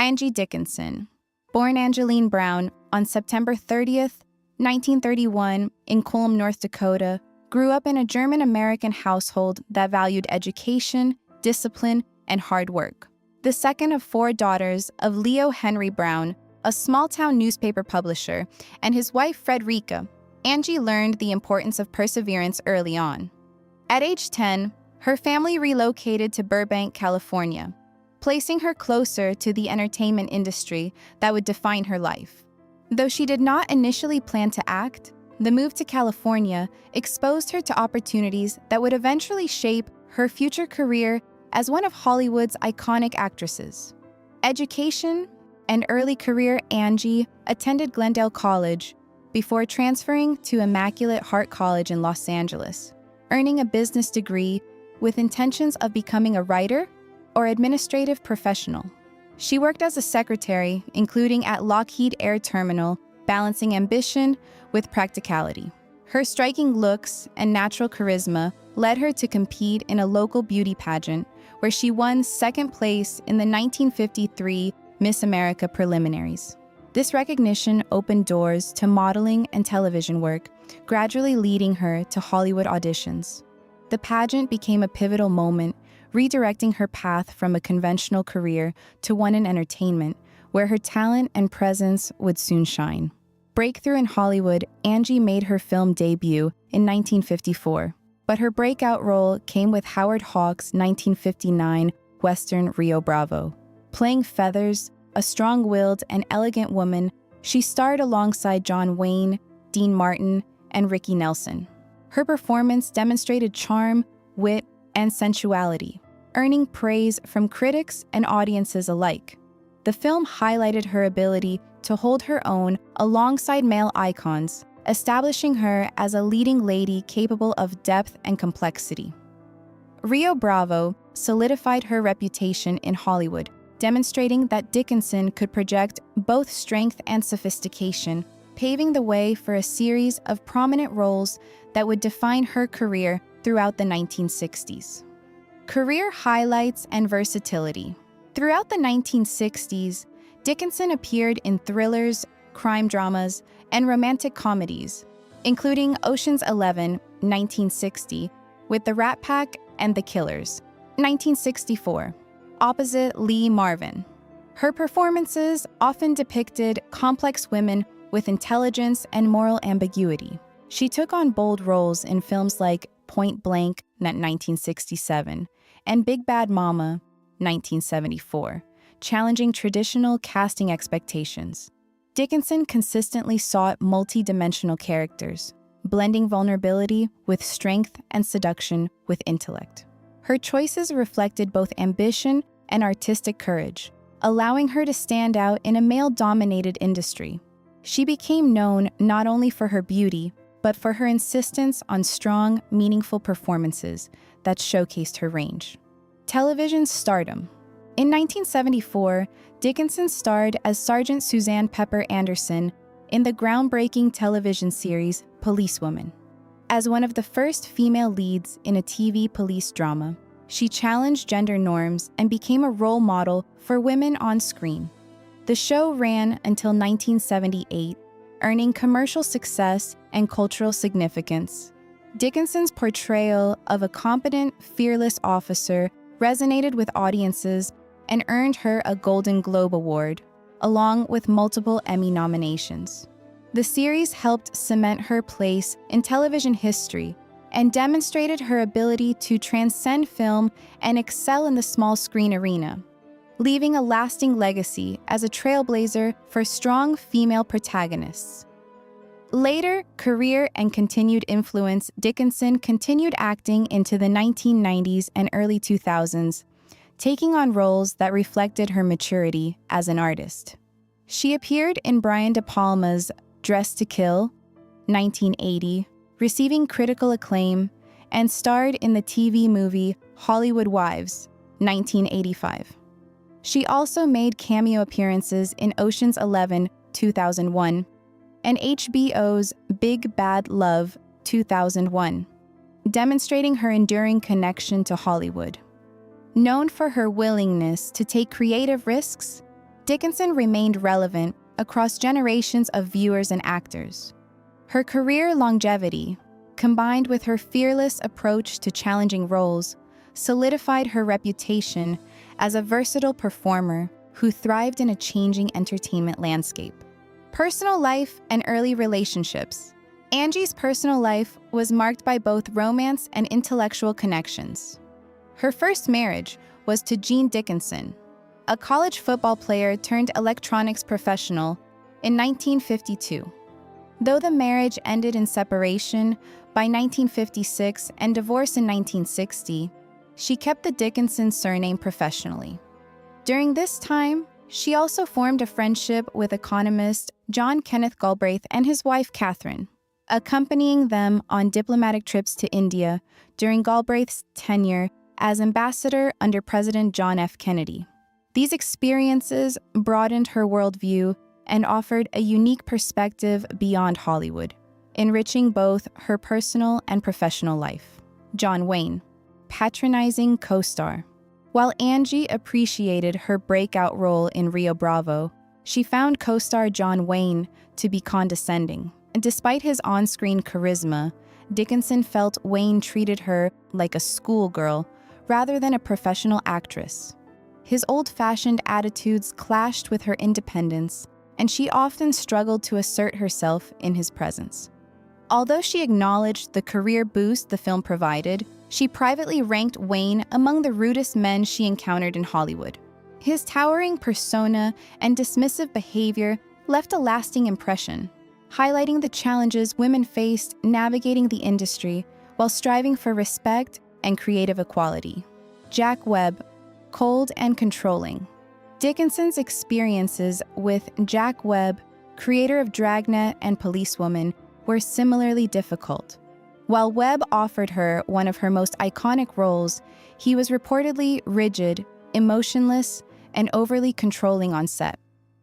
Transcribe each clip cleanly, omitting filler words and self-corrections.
Angie Dickinson, born Angeline Brown on September 30th, 1931 in Culm, North Dakota, grew up in a German-American household that valued education, discipline, and hard work. The second of 4 daughters of Leo Henry Brown, a small-town newspaper publisher, and his wife Frederica, Angie learned the importance of perseverance early on. At age 10, her family relocated to Burbank, California, placing her closer to the entertainment industry that would define her life. Though she did not initially plan to act, the move to California exposed her to opportunities that would eventually shape her future career as one of Hollywood's iconic actresses. Education and early career: Angie attended Glendale College before transferring to Immaculate Heart College in Los Angeles, earning a business degree with intentions of becoming a writer or administrative professional. She worked as a secretary, including at Lockheed Air Terminal, balancing ambition with practicality. Her striking looks and natural charisma led her to compete in a local beauty pageant, where she won second place in the 1953 Miss America preliminaries. This recognition opened doors to modeling and television work, gradually leading her to Hollywood auditions. The pageant became a pivotal moment, redirecting her path from a conventional career to one in entertainment, where her talent and presence would soon shine. Breakthrough in Hollywood, Angie made her film debut in 1954, but her breakout role came with Howard Hawks' 1959 Western Rio Bravo. Playing Feathers, a strong-willed and elegant woman, she starred alongside John Wayne, Dean Martin, and Ricky Nelson. Her performance demonstrated charm, wit, and sensuality, earning praise from critics and audiences alike. The film highlighted her ability to hold her own alongside male icons, establishing her as a leading lady capable of depth and complexity. Rio Bravo solidified her reputation in Hollywood, demonstrating that Dickinson could project both strength and sophistication, paving the way for a series of prominent roles that would define her career throughout the 1960s. Career highlights and versatility. Throughout the 1960s, Dickinson appeared in thrillers, crime dramas, and romantic comedies, including Ocean's 11, 1960, with the Rat Pack and the Killers, 1964, opposite Lee Marvin. Her performances often depicted complex women with intelligence and moral ambiguity. She took on bold roles in films like Point Blank, 1967, and Big Bad Mama, 1974, challenging traditional casting expectations. Dickinson consistently sought multi-dimensional characters, blending vulnerability with strength and seduction with intellect. Her choices reflected both ambition and artistic courage, allowing her to stand out in a male-dominated industry. She became known not only for her beauty, but for her insistence on strong, meaningful performances that showcased her range. Television stardom. In 1974, Dickinson starred as Sergeant Suzanne Pepper Anderson in the groundbreaking television series Policewoman. As one of the first female leads in a TV police drama, she challenged gender norms and became a role model for women on screen. The show ran until 1978, earning commercial success and cultural significance. Dickinson's portrayal of a competent, fearless officer resonated with audiences and earned her a Golden Globe Award, along with multiple Emmy nominations. The series helped cement her place in television history and demonstrated her ability to transcend film and excel in the small screen arena, leaving a lasting legacy as a trailblazer for strong female protagonists. Later, career and continued influence, Dickinson continued acting into the 1990s and early 2000s, taking on roles that reflected her maturity as an artist. She appeared in Brian De Palma's Dressed to Kill, 1980, receiving critical acclaim, and starred in the TV movie Hollywood Wives, 1985. She also made cameo appearances in Ocean's 11, 2001, and HBO's Big Bad Love, 2001, demonstrating her enduring connection to Hollywood. Known for her willingness to take creative risks, Dickinson remained relevant across generations of viewers and actors. Her career longevity, combined with her fearless approach to challenging roles, solidified her reputation as a versatile performer who thrived in a changing entertainment landscape. Personal life and early relationships. Angie's personal life was marked by both romance and intellectual connections. Her first marriage was to Jean Dickinson, a college football player turned electronics professional, in 1952. Though the marriage ended in separation by 1956 and divorce in 1960, she kept the Dickinson surname professionally. During this time, she also formed a friendship with economist John Kenneth Galbraith and his wife Catherine, accompanying them on diplomatic trips to India during Galbraith's tenure as ambassador under President John F. Kennedy. These experiences broadened her worldview and offered a unique perspective beyond Hollywood, enriching both her personal and professional life. John Wayne, patronizing co-star. While Angie appreciated her breakout role in Rio Bravo, she found co-star John Wayne to be condescending. And despite his on-screen charisma, Dickinson felt Wayne treated her like a schoolgirl rather than a professional actress. His old-fashioned attitudes clashed with her independence, and she often struggled to assert herself in his presence. Although she acknowledged the career boost the film provided, she privately ranked Wayne among the rudest men she encountered in Hollywood. His towering persona and dismissive behavior left a lasting impression, highlighting the challenges women faced navigating the industry while striving for respect and creative equality. Jack Webb, cold and controlling. Dickinson's experiences with Jack Webb, creator of Dragnet and Policewoman, were similarly difficult. While Webb offered her one of her most iconic roles, he was reportedly rigid, emotionless, and overly controlling on set.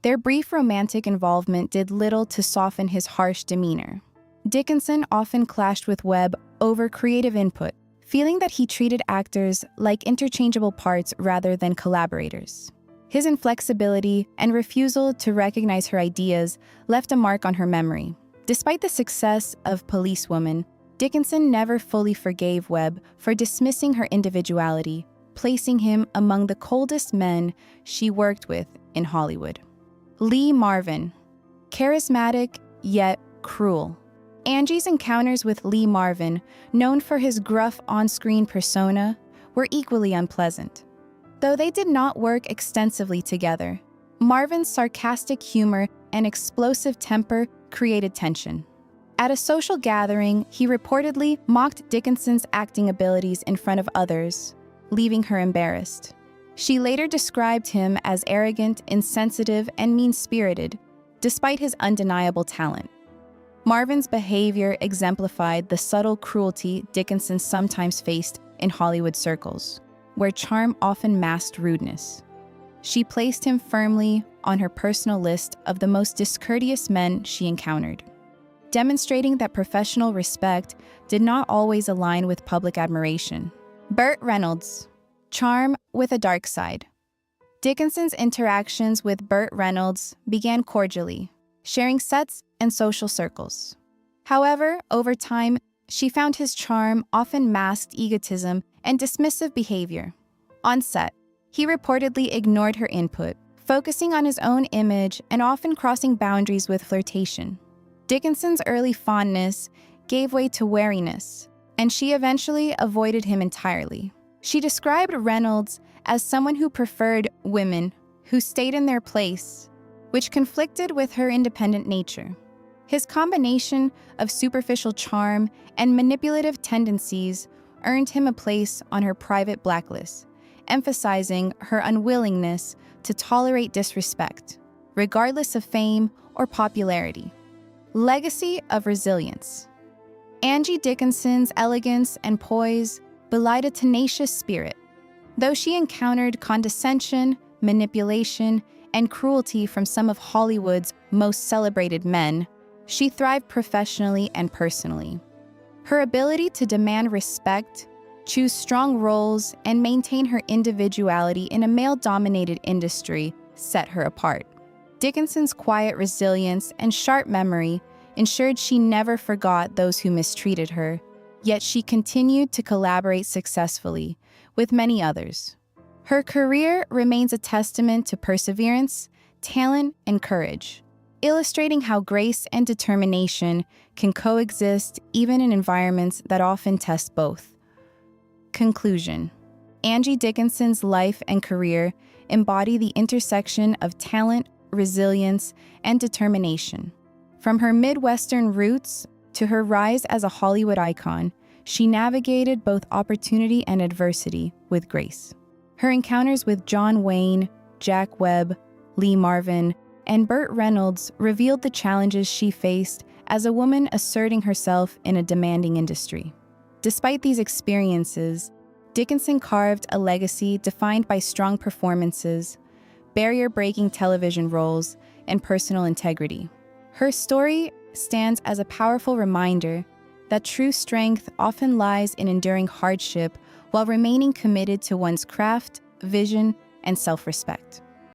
Their brief romantic involvement did little to soften his harsh demeanor. Dickinson often clashed with Webb over creative input, feeling that he treated actors like interchangeable parts rather than collaborators. His inflexibility and refusal to recognize her ideas left a mark on her memory. Despite the success of Policewoman, Dickinson never fully forgave Webb for dismissing her individuality, placing him among the coldest men she worked with in Hollywood. Lee Marvin, charismatic yet cruel. Angie's encounters with Lee Marvin, known for his gruff on-screen persona, were equally unpleasant. Though they did not work extensively together, Marvin's sarcastic humor and explosive temper created tension. At a social gathering, he reportedly mocked Dickinson's acting abilities in front of others, leaving her embarrassed. She later described him as arrogant, insensitive, and mean-spirited, despite his undeniable talent. Marvin's behavior exemplified the subtle cruelty Dickinson sometimes faced in Hollywood circles, where charm often masked rudeness. She placed him firmly on her personal list of the most discourteous men she encountered, demonstrating that professional respect did not always align with public admiration. Burt Reynolds, charm with a dark side. Dickinson's interactions with Burt Reynolds began cordially, sharing sets and social circles. However, over time, she found his charm often masked egotism and dismissive behavior. On set, he reportedly ignored her input, focusing on his own image and often crossing boundaries with flirtation. Dickinson's early fondness gave way to wariness, and she eventually avoided him entirely. She described Reynolds as someone who preferred women who stayed in their place, which conflicted with her independent nature. His combination of superficial charm and manipulative tendencies earned him a place on her private blacklist, emphasizing her unwillingness to tolerate disrespect, regardless of fame or popularity. Legacy of resilience. Angie Dickinson's elegance and poise belied a tenacious spirit. Though she encountered condescension, manipulation, and cruelty from some of Hollywood's most celebrated men, she thrived professionally and personally. Her ability to demand respect, choose strong roles, and maintain her individuality in a male-dominated industry set her apart. Dickinson's quiet resilience and sharp memory ensured she never forgot those who mistreated her, yet she continued to collaborate successfully with many others. Her career remains a testament to perseverance, talent, and courage, illustrating how grace and determination can coexist even in environments that often test both. Conclusion. Angie Dickinson's life and career embody the intersection of talent, resilience, and determination. From her Midwestern roots to her rise as a Hollywood icon, she navigated both opportunity and adversity with grace. Her encounters with John Wayne, Jack Webb, Lee Marvin, and Burt Reynolds revealed the challenges she faced as a woman asserting herself in a demanding industry. Despite these experiences, Dickinson carved a legacy defined by strong performances, barrier-breaking television roles, and personal integrity. Her story stands as a powerful reminder that true strength often lies in enduring hardship while remaining committed to one's craft, vision, and self-respect.